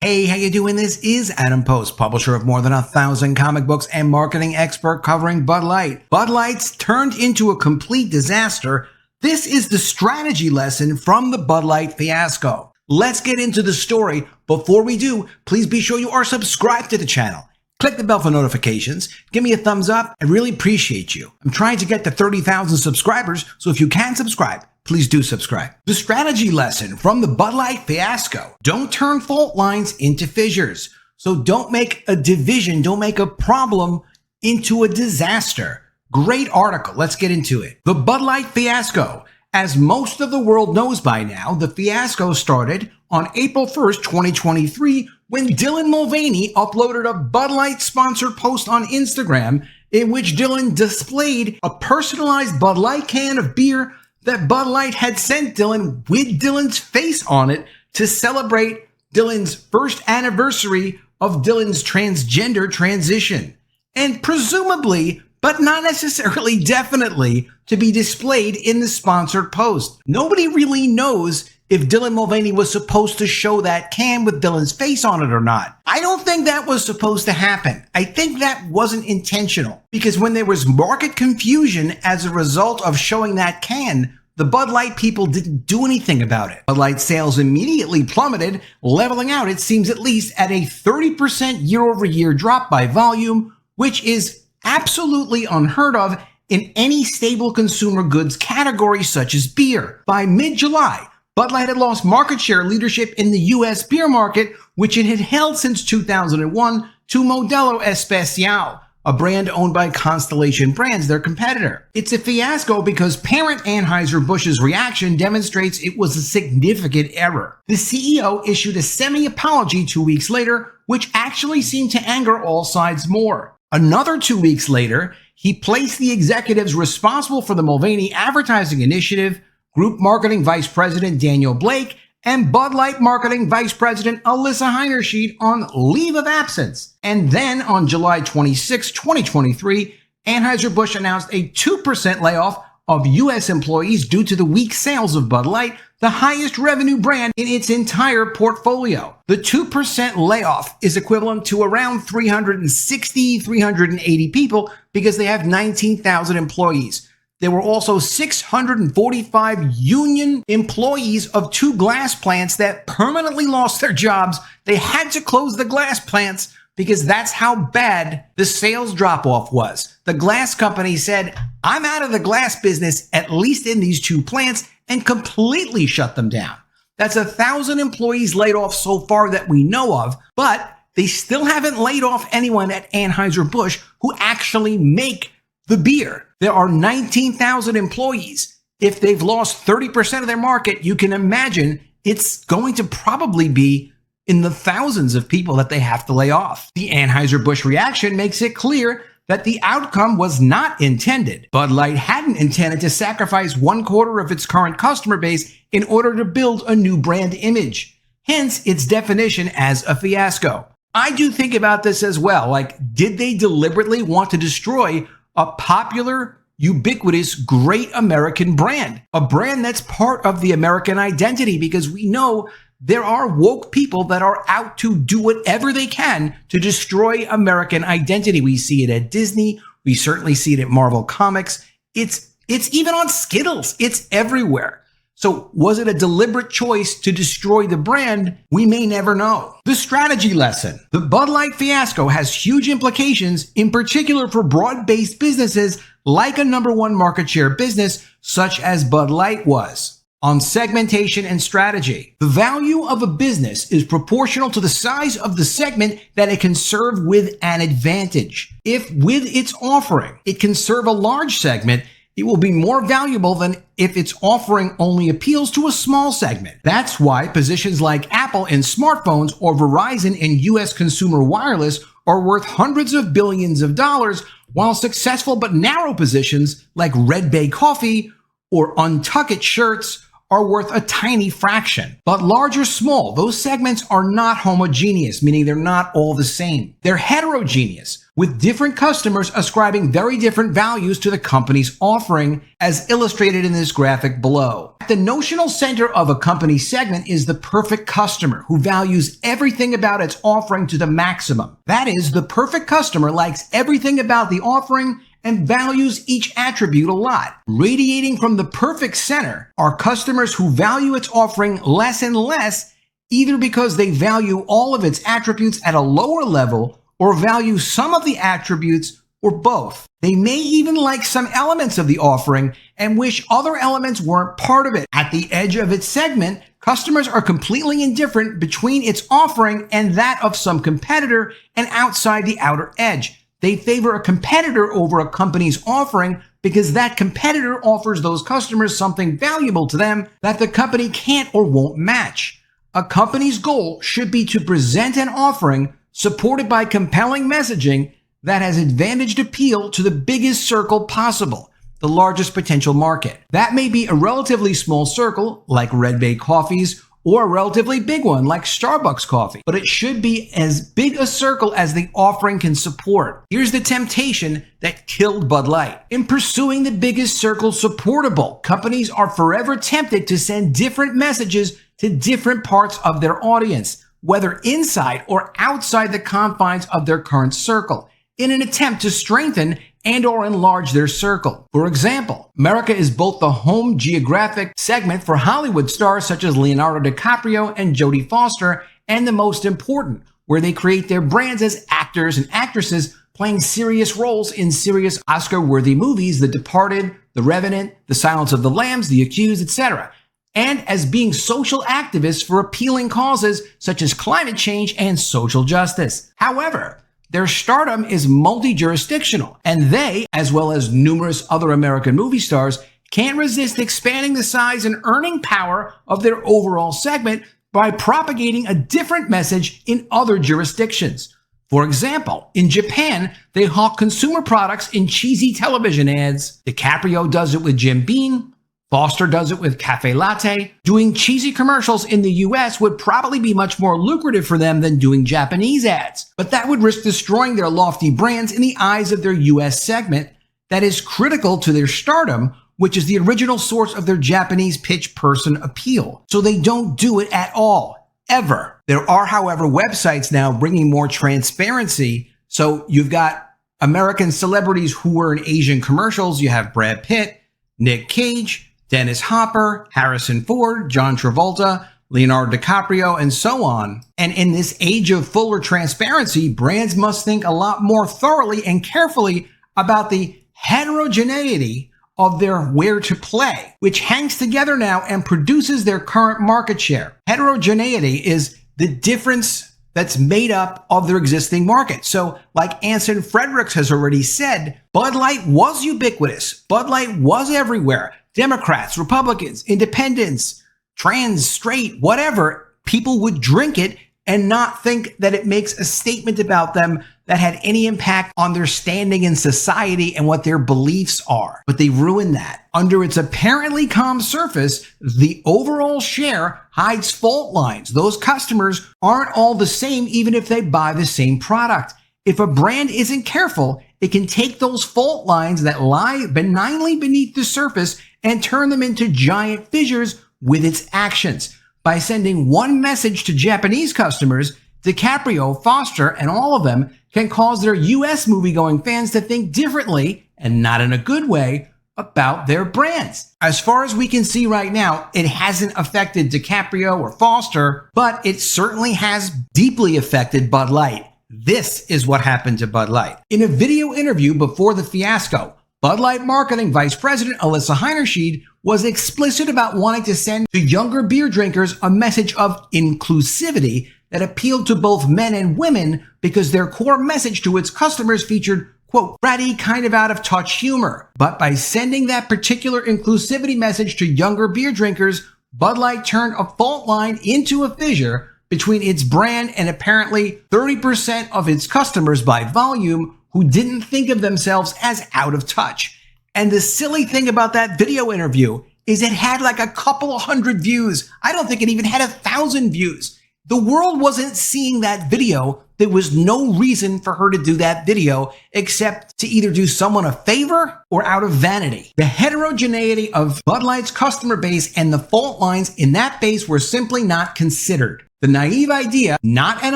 Hey, how you doing? This is Adam Post, publisher of more than 1,000 comic books and marketing expert covering Bud Light. Bud Light's turned into a complete disaster. This is the strategy lesson from the Bud Light fiasco. Let's get into the story. Before we do, please be sure you are subscribed to the channel. Click the bell for notifications. Give me a thumbs up. I really appreciate you. I'm trying to get to 30,000 subscribers, so if you can subscribe, please do subscribe. The strategy lesson from the Bud Light fiasco. Don't turn fault lines into fissures. So don't make a division, don't make a problem into a disaster. Great article. Let's get into it. The Bud Light fiasco. As most of the world knows by now, the fiasco started on April 1st, 2023, when Dylan Mulvaney uploaded a Bud Light sponsored post on Instagram in which Dylan displayed a personalized Bud Light can of beer that Bud Light had sent Dylan with Dylan's face on it to celebrate Dylan's first anniversary of Dylan's transgender transition. And presumably, but not necessarily definitely, to be displayed in the sponsored post. Nobody really knows if Dylan Mulvaney was supposed to show that can with Dylan's face on it or not. I don't think that was supposed to happen. I think that wasn't intentional, because when there was market confusion as a result of showing that can, the Bud Light people didn't do anything about it. Bud Light sales immediately plummeted, leveling out, it seems, at least at a 30% year-over-year drop by volume, which is absolutely unheard of in any stable consumer goods category such as beer. By mid-July, Bud Light had lost market share leadership in the U.S. beer market, which it had held since 2001, to Modelo Especial, a brand owned by Constellation Brands, their competitor. It's a fiasco because parent Anheuser-Busch's reaction demonstrates it was a significant error. The CEO issued a semi-apology 2 weeks later, which actually seemed to anger all sides more. Another 2 weeks later, he placed the executives responsible for the Mulvaney advertising initiative, Group Marketing Vice President Daniel Blake, and Bud Light Marketing Vice President Alyssa Heinerschied, on leave of absence. And then on July 26, 2023, Anheuser-Busch announced a 2% layoff of U.S. employees due to the weak sales of Bud Light, the highest revenue brand in its entire portfolio. The 2% layoff is equivalent to around 380 people because they have 19,000 employees. There were also 645 union employees of two glass plants that permanently lost their jobs. They had to close the glass plants because that's how bad the sales drop-off was. The glass company said, I'm out of the glass business, at least in these two plants, and completely shut them down. That's 1,000 employees laid off so far that we know of, but they still haven't laid off anyone at Anheuser-Busch who actually make the beer. There are 19,000 employees. If they've lost 30% of their market, you can imagine it's going to probably be in the thousands of people that they have to lay off. The Anheuser-Busch reaction makes it clear that the outcome was not intended. Bud Light hadn't intended to sacrifice 1/4 of its current customer base in order to build a new brand image, hence its definition as a fiasco. I do think about this as well, like, did they deliberately want to destroy a popular, ubiquitous, great American brand? A brand that's part of the American identity, because we know there are woke people that are out to do whatever they can to destroy American identity. We see it at Disney. We certainly see it at Marvel Comics. It's even on Skittles. It's everywhere. So was it a deliberate choice to destroy the brand? We may never know. The strategy lesson. The Bud Light fiasco has huge implications, in particular for broad-based businesses like a #1 market share business such as Bud Light was. On segmentation and strategy. The value of a business is proportional to the size of the segment that it can serve with an advantage. If with its offering, it can serve a large segment, it will be more valuable than if its offering only appeals to a small segment. That's why positions like Apple in smartphones or Verizon in US consumer wireless are worth hundreds of billions of dollars, while successful but narrow positions like Red Bay Coffee or Untuckit shirts are worth a tiny fraction. But large or small, those segments are not homogeneous, meaning they're not all the same. They're heterogeneous, with different customers ascribing very different values to the company's offering, as illustrated in this graphic below. At the notional center of a company segment is the perfect customer, who values everything about its offering to the maximum. That is, the perfect customer likes everything about the offering and values each attribute a lot. Radiating from the perfect center are customers who value its offering less and less, either because they value all of its attributes at a lower level or value some of the attributes, or both. They may even like some elements of the offering and wish other elements weren't part of it. At the edge of its segment, customers are completely indifferent between its offering and that of some competitor and outside the outer edge. They favor a competitor over a company's offering because that competitor offers those customers something valuable to them that the company can't or won't match. A company's goal should be to present an offering supported by compelling messaging that has advantaged appeal to the biggest circle possible, the largest potential market. That may be a relatively small circle, like Red Bay Coffees, or a relatively big one, like Starbucks coffee, but it should be as big a circle as the offering can support. Here's the temptation that killed Bud Light. In pursuing the biggest circle supportable, companies are forever tempted to send different messages to different parts of their audience, whether inside or outside the confines of their current circle, in an attempt to strengthen and or enlarge their circle. For example, America is both the home geographic segment for Hollywood stars such as Leonardo DiCaprio and Jodie Foster, and the most important, where they create their brands as actors and actresses playing serious roles in serious Oscar-worthy movies, The Departed, The Revenant, The Silence of the Lambs, The Accused, etc., and as being social activists for appealing causes such as climate change and social justice. However, their stardom is multi-jurisdictional, and they, as well as numerous other American movie stars, can't resist expanding the size and earning power of their overall segment by propagating a different message in other jurisdictions. For example, in Japan, they hawk consumer products in cheesy television ads. DiCaprio does it with Jim Beam. Foster does it with Cafe Latte. Doing cheesy commercials in the US would probably be much more lucrative for them than doing Japanese ads, but that would risk destroying their lofty brands in the eyes of their US segment that is critical to their stardom, which is the original source of their Japanese pitch person appeal. So they don't do it at all, ever. There are, however, websites now bringing more transparency. So you've got American celebrities who were in Asian commercials. You have Brad Pitt, Nick Cage, Dennis Hopper, Harrison Ford, John Travolta, Leonardo DiCaprio, and so on. And in this age of fuller transparency, brands must think a lot more thoroughly and carefully about the heterogeneity of their where to play, which hangs together now and produces their current market share. Heterogeneity is the difference that's made up of their existing market. So like Anson Fredericks has already said, Bud Light was ubiquitous. Bud Light was everywhere. Democrats, Republicans, independents, trans, straight, whatever, people would drink it and not think that it makes a statement about them that had any impact on their standing in society and what their beliefs are. But they ruined that. Under its apparently calm surface, the overall share hides fault lines. Those customers aren't all the same even if they buy the same product. If a brand isn't careful, it can take those fault lines that lie benignly beneath the surface and turn them into giant fissures with its actions. By sending one message to Japanese customers, DiCaprio, Foster, and all of them can cause their US movie-going fans to think differently, and not in a good way, about their brands. As far as we can see right now, it hasn't affected DiCaprio or Foster, but it certainly has deeply affected Bud Light. This is what happened to Bud Light. In a video interview before the Fiasco, Bud Light Marketing Vice President Alyssa Heinerscheid was explicit about wanting to send to younger beer drinkers a message of inclusivity that appealed to both men and women because their core message to its customers featured, quote, bratty, kind of out of touch humor. But by sending that particular inclusivity message to younger beer drinkers, Bud Light turned a fault line into a fissure between its brand and apparently 30% of its customers by volume who didn't think of themselves as out of touch. And the silly thing about that video interview is it had like a couple of hundred views. I don't think it even had 1,000 views. The world wasn't seeing that video. There was no reason for her to do that video except to either do someone a favor or out of vanity. The heterogeneity of Bud Light's customer base and the fault lines in that base were simply not considered. The naive idea, not an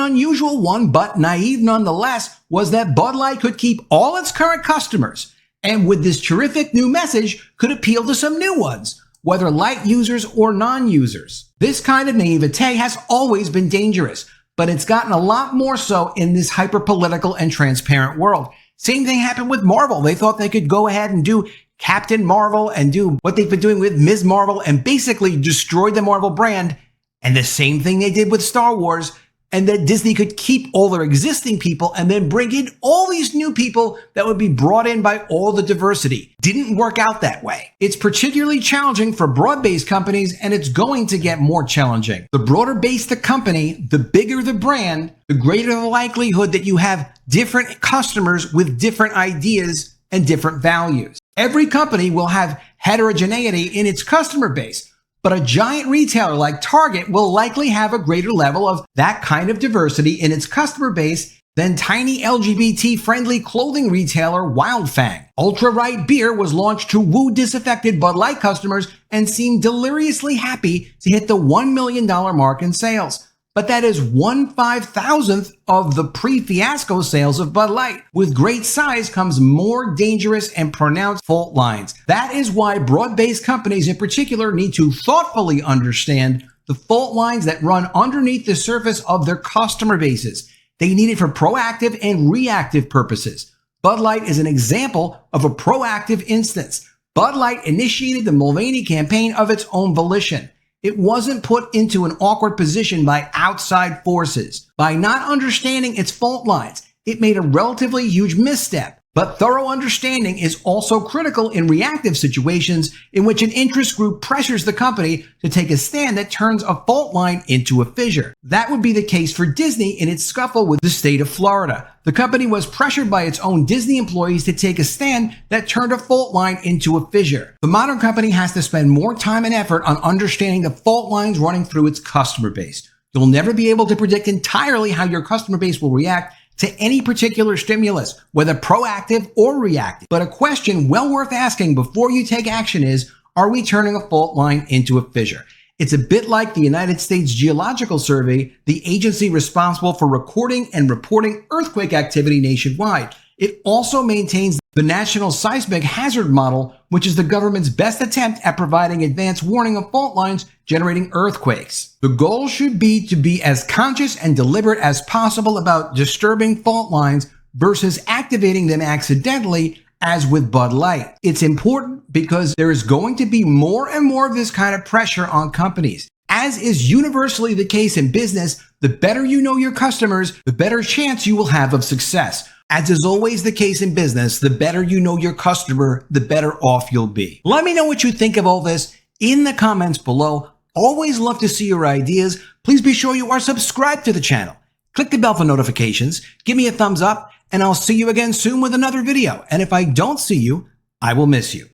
unusual one, but naive nonetheless, was that Bud Light could keep all its current customers and with this terrific new message could appeal to some new ones, whether light users or non-users. This kind of naivete has always been dangerous, but it's gotten a lot more so in this hyper-political and transparent world. Same thing happened with Marvel. They thought they could go ahead and do Captain Marvel and do what they've been doing with Ms. Marvel and basically destroy the Marvel brand. And the same thing they did with Star Wars, and that Disney could keep all their existing people and then bring in all these new people that would be brought in by all the diversity. Didn't work out that way. It's particularly challenging for broad-based companies, and it's going to get more challenging. The broader base the company, the bigger the brand, the greater the likelihood that you have different customers with different ideas and different values. Every company will have heterogeneity in its customer base, but a giant retailer like Target will likely have a greater level of that kind of diversity in its customer base than tiny LGBT-friendly clothing retailer Wildfang. Ultra-Right Beer was launched to woo disaffected Bud Light customers and seemed deliriously happy to hit the $1 million mark in sales. But that is 1/5,000th of the pre-Fiasco sales of Bud Light. With great size comes more dangerous and pronounced fault lines. That is why broad-based companies in particular need to thoughtfully understand the fault lines that run underneath the surface of their customer bases. They need it for proactive and reactive purposes. Bud Light is an example of a proactive instance. Bud Light initiated the Mulvaney campaign of its own volition. It wasn't put into an awkward position by outside forces. By not understanding its fault lines, it made a relatively huge misstep. But thorough understanding is also critical in reactive situations in which an interest group pressures the company to take a stand that turns a fault line into a fissure. That would be the case for Disney in its scuffle with the state of Florida. The company was pressured by its own Disney employees to take a stand that turned a fault line into a fissure. The modern company has to spend more time and effort on understanding the fault lines running through its customer base. You'll never be able to predict entirely how your customer base will react to any particular stimulus, whether proactive or reactive. But a question well worth asking before you take action is, are we turning a fault line into a fissure? It's a bit like the United States Geological Survey, the agency responsible for recording and reporting earthquake activity nationwide. It also maintains the National Seismic Hazard Model, which is the government's best attempt at providing advance warning of fault lines generating earthquakes. The goal should be to be as conscious and deliberate as possible about disturbing fault lines versus activating them accidentally, as with Bud Light. It's important because there is going to be more and more of this kind of pressure on companies. As is universally the case in business, the better you know your customers, the better chance you will have of success. As is always the case in business, the better you know your customer, the better off you'll be. Let me know what you think of all this in the comments below. Always love to see your ideas. Please be sure you are subscribed to the channel. Click the bell for notifications, give me a thumbs up, and I'll see you again soon with another video. And if I don't see you, I will miss you.